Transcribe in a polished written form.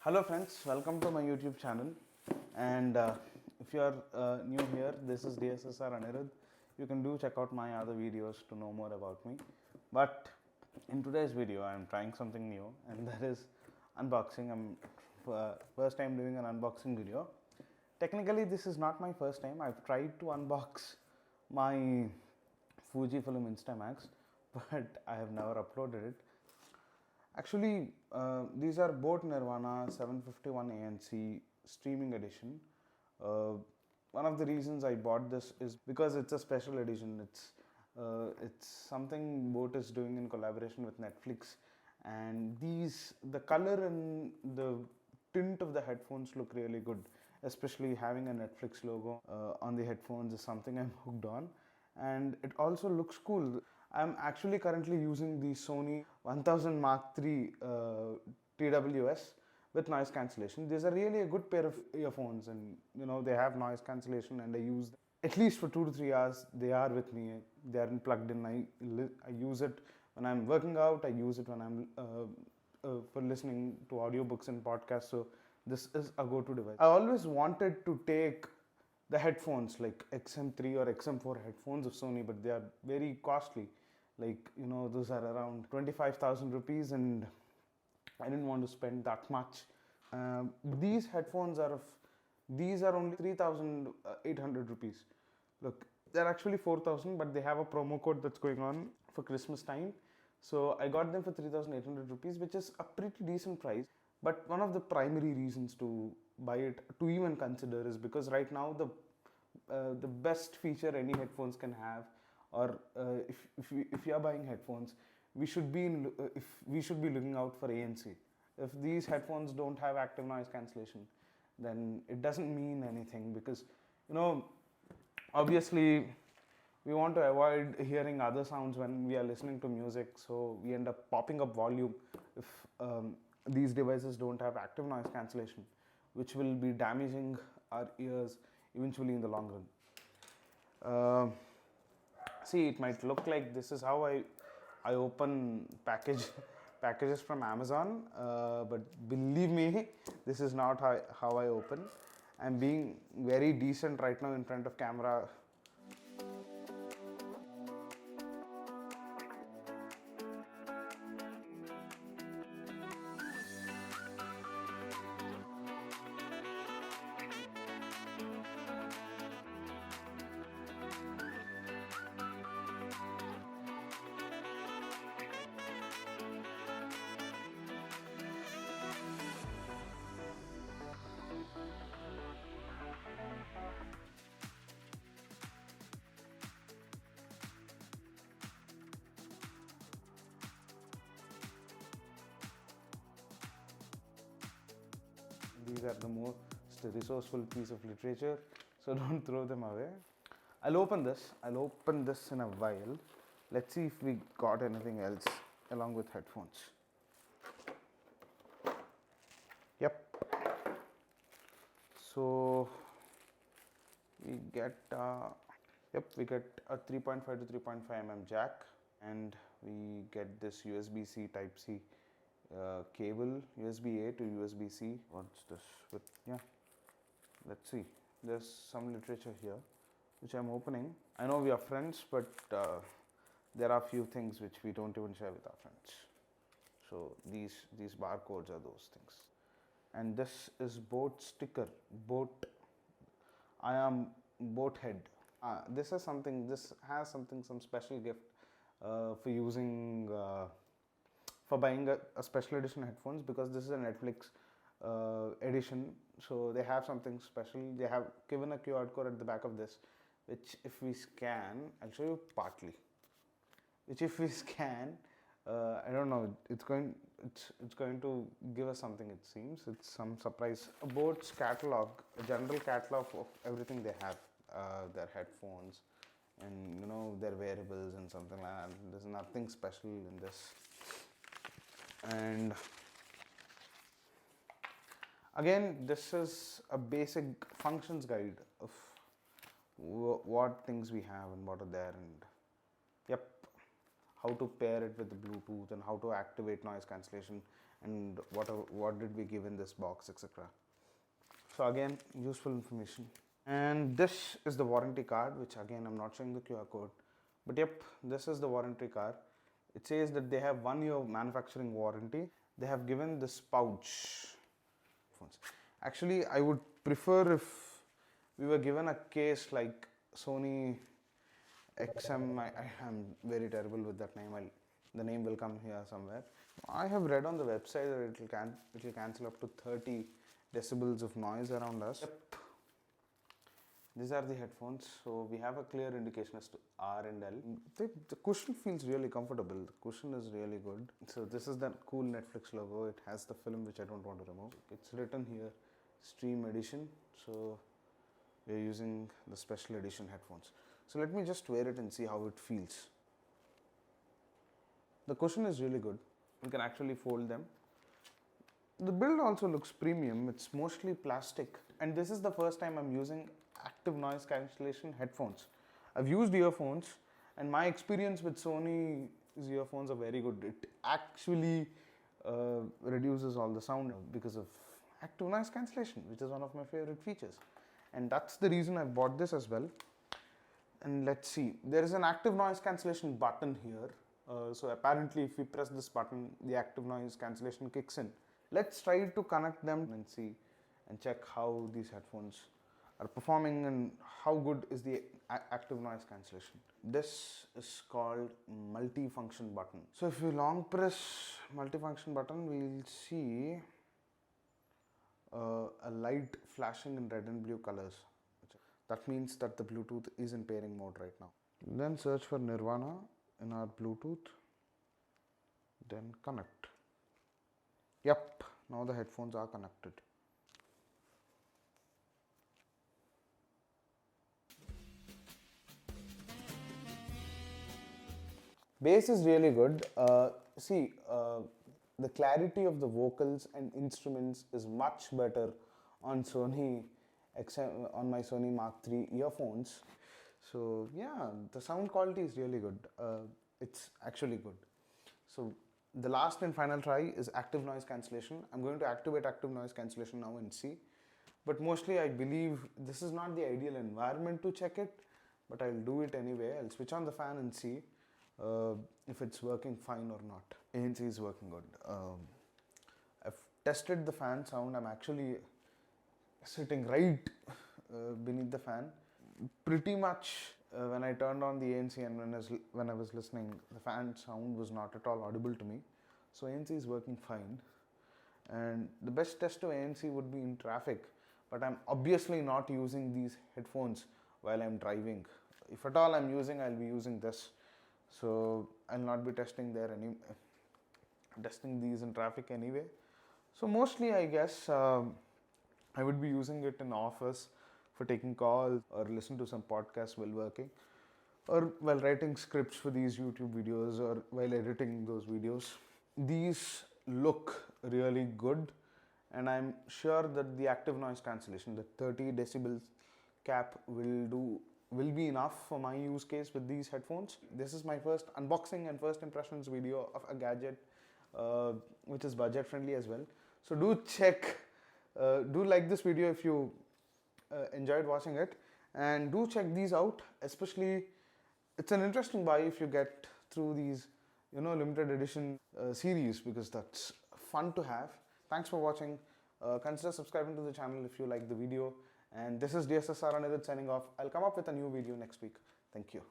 Hello friends, welcome to my YouTube channel. And if you are new here, this is D.S.S.R.Anirudh. You can do check out my other videos to know more about me. But in today's video, I am trying something new, and that is unboxing. I'm first time doing an unboxing video. Technically, this is not my first time. I've tried to unbox my Fujifilm Instamax, but I have never uploaded it. Actually, these are both Nirvana 751 ANC streaming edition. One of the reasons I bought this is because it's a special edition. It's something Boat is doing in collaboration with Netflix, and the color and the tint of the headphones look really good. Especially having a Netflix logo on the headphones is something I'm hooked on, and it also looks cool. I'm actually currently using the Sony 1000 Mark III TWS with noise cancellation. These are really a good pair of earphones, and they have noise cancellation, and I use them. At least for 2 to 3 hours they are with me. They aren't plugged in. I use it when I'm working out. I use it when I'm for listening to audiobooks and podcasts. So this is a go-to device. I always wanted to take the headphones like XM3 or XM4 headphones of Sony, but they are very costly. Like, those are around 25,000 rupees, and I didn't want to spend that much. These headphones these are only 3,800 rupees. Look, they're actually 4,000, but they have a promo code that's going on for Christmas time. So I got them for 3,800 rupees, which is a pretty decent price. But one of the primary reasons to buy it, to even consider, is because right now the best feature any headphones can have, or if you are buying headphones, we should be looking out for ANC. If these headphones don't have active noise cancellation, then it doesn't mean anything, because obviously we want to avoid hearing other sounds when we are listening to music, so we end up popping up volume if these devices don't have active noise cancellation, which will be damaging our ears eventually in the long run. See, it might look like this is how I open packages from Amazon, but believe me, this is not how I open. I'm being very decent right now in front of camera. These are the most resourceful piece of literature, so don't throw them away. I'll open this in a while. Let's see if we got anything else along with headphones. Yep. So we get a 3.5 to 3.5 mm jack, and we get this USB-C Type-C cable, USB-A to USB-C. What's this with? Yeah, let's see. There's some literature here which I'm opening. I know we are friends, but there are few things which we don't even share with our friends. So these barcodes are those things. And this is Boat sticker. Boat. I am Boat head. This has some special gift for using. For buying a special edition headphones, because this is a Netflix edition, so they have something special. They have given a QR code at the back of this, which if we scan, I'll show you partly. Which if we scan, I don't know, it's going to give us something. It seems it's some surprise. Boat's catalog, a general catalog of everything they have, their headphones, and their wearables and something like that. There's nothing special in this. And again, this is a basic functions guide of what things we have and what are there. And yep, how to pair it with the Bluetooth, and how to activate noise cancellation, and what did we give in this box, etc. So again, useful information. And this is the warranty card, which again I'm not showing the QR code, but yep, this is the warranty card. It says that they have 1 year manufacturing warranty. They have given this pouch. Actually, I would prefer if we were given a case like Sony XM. I am very terrible with that name. The name will come here somewhere. I have read on the website that it will cancel up to 30 decibels of noise around us. Yep. These are the headphones, so we have a clear indication as to R and L. The cushion feels really comfortable. The cushion is really good. So this is the cool Netflix logo. It has the film which I don't want to remove. It's written here, Stream Edition. So we're using the special edition headphones. So let me just wear it and see how it feels. The cushion is really good. You can actually fold them. The build also looks premium. It's mostly plastic, and this is the first time I'm using active noise cancellation headphones. I've used earphones, and my experience with Sony's earphones are very good. It actually reduces all the sound because of active noise cancellation, which is one of my favorite features. And that's the reason I bought this as well. And let's see, there is an active noise cancellation button here. So apparently if we press this button, the active noise cancellation kicks in. Let's try to connect them and see and check how these headphones are performing and how good is the active noise cancellation. This is called multi-function button. So if you long press multi-function button, we'll see a light flashing in red and blue colors. That means that the Bluetooth is in pairing mode right now. Then search for Nirvana in our Bluetooth, then connect. Yep, now the headphones are connected. Bass is really good. The clarity of the vocals and instruments is much better on on my Sony Mark III earphones. So yeah, the sound quality is really good. It's actually good. So the last and final try is active noise cancellation. I'm going to activate active noise cancellation now and see. But mostly I believe this is not the ideal environment to check it, but I'll do it anyway. I'll switch on the fan and see if it's working fine or not. ANC is working good. I've tested the fan sound. I'm actually sitting right beneath the fan. Pretty much when I turned on the ANC and when I was listening, the fan sound was not at all audible to me. So ANC is working fine. And the best test of ANC would be in traffic, but I'm obviously not using these headphones while I'm driving. If at all I'm using, I'll be using this. So I'll not be testing these in traffic anyway. So mostly I guess I would be using it in office for taking calls or listen to some podcasts while working, or while writing scripts for these YouTube videos, or while editing those videos. These look really good, and I'm sure that the active noise cancellation, the 30 decibels cap will be enough for my use case with these headphones. This is my first unboxing and first impressions video of a gadget which is budget friendly as well. So do like this video if you enjoyed watching it, and do check these out. Especially, it's an interesting buy if you get through these limited edition series, because that's fun to have. Thanks for watching. Consider subscribing to the channel if you like the video, and this is D.S.S.R.Anirudh signing off. I'll come up with a new video next week. Thank you.